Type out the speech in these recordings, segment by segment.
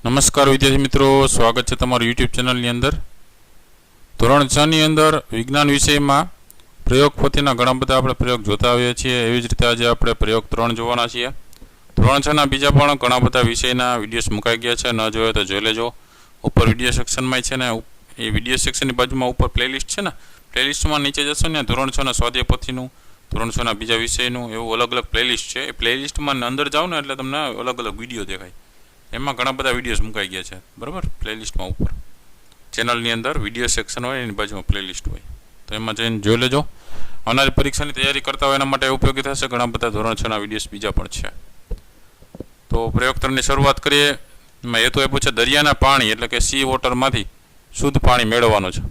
નમસ્કાર વિદ્યાર્થી મિત્રો, સ્વાગત છે તમારું યુટ્યુબ ચેનલની અંદર। ધોરણ 6 ની અંદર વિજ્ઞાન વિષયમાં પ્રયોગ પોથીના ઘણા બધા આપણે પ્રયોગ જોતા આવીએ છીએ। એવી જ રીતે આજે આપણે પ્રયોગ 3 જોવાના છીએ। ધોરણ 6 ના બીજા પણ ઘણા બધા વિષયના વિડીયોઝ મુકાઈ ગયા છે, ન જોયો તો જોઈ લેજો। ઉપર વિડીયો સેક્શનમાં છે ને, એ વિડીયો સેક્શનની બાજુમાં ઉપર પ્લેલિસ્ટ છે ને, પ્લેલિસ્ટમાં નીચે જશો ને ધોરણ 6 ના સ્વાધ્યાયપોથીનું, ધોરણ 6 ના બીજા વિષયનું એવું અલગ અલગ પ્લેલિસ્ટ છે। એ પ્લેલિસ્ટમાં અંદર જાઓ ને એટલે તમને અલગ અલગ વિડીયો દેખાય। એમાં ઘણા બધા વિડીયોઝ મુકાઈ ગયા છે, બરાબર। પ્લેલિસ્ટમાં ઉપર ચેનલની અંદર વિડીયો સેક્શન હોય, એની બાજુમાં પ્લેલિસ્ટ હોય, તો એમાં જઈને જોઈ લેજો। આવનારી પરીક્ષાની તૈયારી કરતા હોય એના માટે ઉપયોગી થશે। ઘણા બધા ધોરણ 6 ના વિડીયોઝ બીજા પણ છે। તો પ્રયોગ 3 ની શરૂઆત કરીએ। એમાં હેતુ આપ્યું છે દરિયાના પાણી એટલે કે સી વોટરમાંથી શુદ્ધ પાણી મેળવવાનું છે।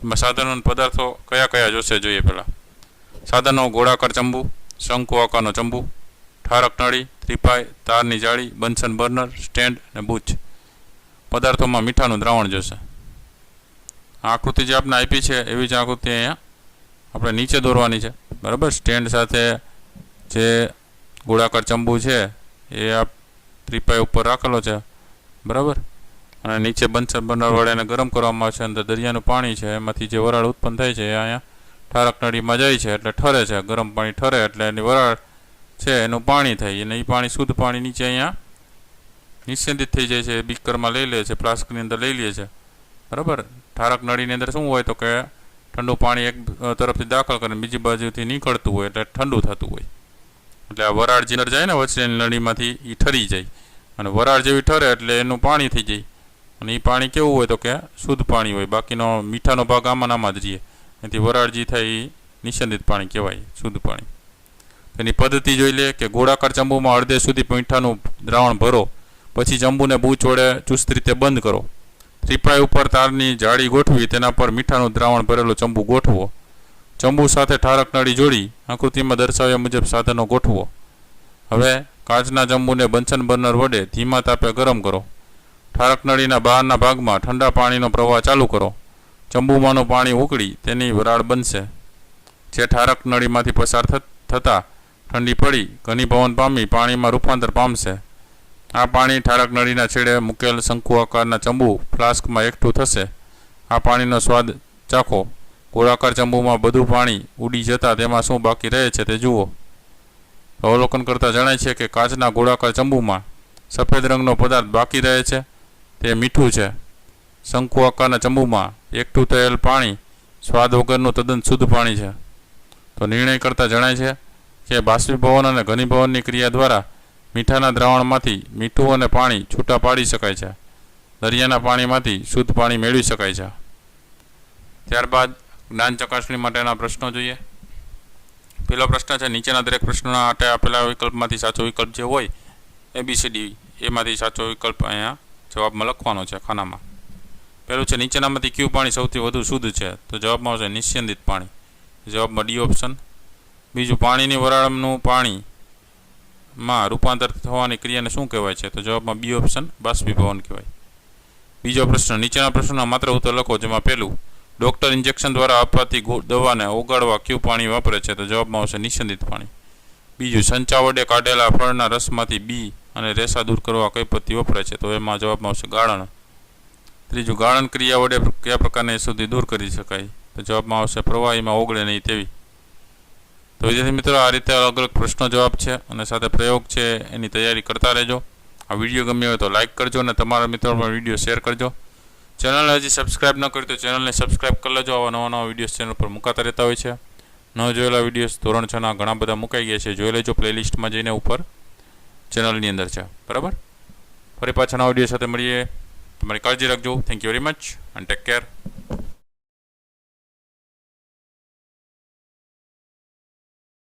એમાં સાધનો અને પદાર્થો કયા કયા જોશે જોઈએ। પહેલાં સાધનો: ગોળાકાર ચંબુ, શંકુ આકારનો ચંબુ, ઠારક નળી, ત્રિપાઈ, તારની જાળી, બન્સન બર્નર, સ્ટેન્ડ અને બૂચ। પદાર્થોમાં મીઠાનું દ્રાવણ જોશે। આ આકૃતિ જે આપણે આપી છે એવી જ આકૃતિ અહીંયા આપણે નીચે દોરવાની છે, બરાબર। સ્ટેન્ડ સાથે જે ગોળાકાર ચંબુ છે એ આ ત્રિપાઈ ઉપર રાખેલો છે, બરાબર। અને નીચે બન્સન બર્નર વડે એને ગરમ કરવામાં આવે છે। અંદર દરિયાનું પાણી છે, એમાંથી જે વરાળ ઉત્પન્ન થાય છે એ અહીંયા ઠારક નળીમાં જાય છે એટલે ઠરે છે। ગરમ પાણી ઠરે એટલે એની વરાળ છે એનું પાણી થાય, અને એ પાણી શુદ્ધ પાણી નીચે અહીંયા નિસ્યંદિત થઈ જાય છે। બીકરમાં લઈ લે છે, ફ્લાસ્કની અંદર લઈ લે છે, બરાબર। ઠારક નળીની અંદર શું હોય તો કે ઠંડુ પાણી એક તરફથી દાખલ કરીને બીજી બાજુથી નીકળતું હોય એટલે ઠંડુ થતું હોય, એટલે આ વરાળ જે અંદર જાય ને વચ્ચેની નળીમાંથી એ ઠરી જાય, અને વરાળ જેવી ઠરે એટલે એનું પાણી થઈ જાય। અને એ પાણી કેવું હોય તો કે શુદ્ધ પાણી હોય, બાકીનો મીઠાનો ભાગ આમાં જ રહીએ, એથી વરાળ જે થાય એ નિસ્યંદિત પાણી કહેવાય, શુદ્ધ પાણી। તેની પદ્ધતિ જોઈ લે કે ગોળાકાર ચંબુમાં અડધે સુધી મીઠાનું દ્રાવણ ભરો, પછી ચંબુને બૂચ વડે ચુસ્ત રીતે બંધ કરો। ત્રિપાઈ ઉપર તારની જાળી ગોઠવી તેના પર મીઠાનું દ્રાવણ ભરેલો ચંબુ ગોઠવો। ચંબુ સાથે ઠારક નળી જોડી આકૃતિમાં દર્શાવ્યા મુજબ સાધનો ગોઠવો। હવે કાચના ચંબુને બન્સન બર્નર વડે ધીમા તાપે ગરમ કરો। ઠારક નળીના બહારના ભાગમાં ઠંડા પાણીનો પ્રવાહ ચાલુ કરો। ચંબુમાંનું પાણી ઉકળી તેની વરાળ બનશે, જે ઠારક નળીમાંથી પસાર થતાં ઠંડી પડી ઘનીભવન પામી પાણીમાં રૂપાંતર પામશે। આ પાણી ઠારક નળીના છેડે મૂકેલ શંકુ આકારના ચંબુ ફ્લાસ્કમાં એકઠું થશે। આ પાણીનો સ્વાદ ચાખો। ગોળાકાર ચંબુમાં બધું પાણી ઉડી જતાં તેમાં શું બાકી રહે છે તે જુઓ। અવલોકન કરતાં જણાય છે કે કાચના ગોળાકાર ચંબુમાં સફેદ રંગનો પદાર્થ બાકી રહે છે, તે મીઠું છે। શંકુ આકારના ચંબુમાં એકઠું થયેલ પાણી સ્વાદ વગરનું તદ્દન શુદ્ધ પાણી છે। તો નિર્ણય કરતાં જણાય છે કે બાષ્પીભવન અને ઘનીભવનની ક્રિયા દ્વારા મીઠાના દ્રાવણમાંથી મીઠું અને પાણી છૂટા પાડી શકાય છે। દરિયાના પાણીમાંથી શુદ્ધ પાણી મેળવી શકાય છે। ત્યારબાદ જ્ઞાન ચકાસણી માટેના પ્રશ્નો જોઈએ। પહેલો પ્રશ્ન છે નીચેના દરેક પ્રશ્નોના માટે આપેલા વિકલ્પમાંથી સાચો વિકલ્પ જે હોય ABCD એમાંથી સાચો વિકલ્પ અહીંયા જવાબમાં લખવાનો છે ખાનામાં। પહેલું છે નીચેનામાંથી કયું પાણી સૌથી વધુ શુદ્ધ છે? તો જવાબમાં આવશે નિસ્યંદિત પાણી, જવાબમાં D ઓપ્શન। બીજું પાણીની વરાળનું પાણીમાં રૂપાંતર થવાની ક્રિયાને શું કહેવાય છે? તો જવાબમાં B ઓપ્શન, બાષ્પીભવન કહેવાય। બીજો પ્રશ્ન નીચેના પ્રશ્નોના માત્ર ઉત્તર લખો, જેમાં પહેલું ડૉક્ટર ઇન્જેક્શન દ્વારા અપાતી દવાને ઓગાળવા કયું પાણી વાપરે છે? તો જવાબમાં આવશે નિસ્યંદિત પાણી। બીજું સંચા વડે કાઢેલા ફળના રસમાંથી બી અને રેસા દૂર કરવા કઈ પદ્ધતિ વપરાય છે? તો એમાં જવાબમાં આવશે ગાળણ। ત્રીજું ગાળણ ક્રિયા વડે કયા પ્રકારની અશુદ્ધિ દૂર કરી શકાય? તો જવાબમાં આવશે પ્રવાહીમાં ઓગળે નહીં તેવી। તો વિદ્યાર્થી મિત્રો, આ રીતે અલગ અલગ પ્રશ્નો જવાબ છે અને સાથે પ્રયોગ છે, એની તૈયારી કરતા રહેજો। આ વિડીયો ગમ્યો હોય તો લાઇક કરજો અને તમારા મિત્રો પણ વિડીયો શેર કરજો। ચેનલને હજી સબસ્ક્રાઈબ ન કરી તો ચેનલને સબસ્ક્રાઈબ કરી લેજો। આવા નવા વિડીયોઝ ચેનલ પર મુકાતા રહેતા હોય છે। ન જોયેલા વિડીયોઝ ધોરણ 6 ના ઘણા બધા મુકાઈ ગયા છે, જોઈ લેજો પ્લેલિસ્ટમાં જઈને, ઉપર ચેનલની અંદર છે, બરાબર। ફરી પાછા નવા વિડીયો સાથે મળીએ। તમારી કાળજી રાખજો। Thank you very much and take care.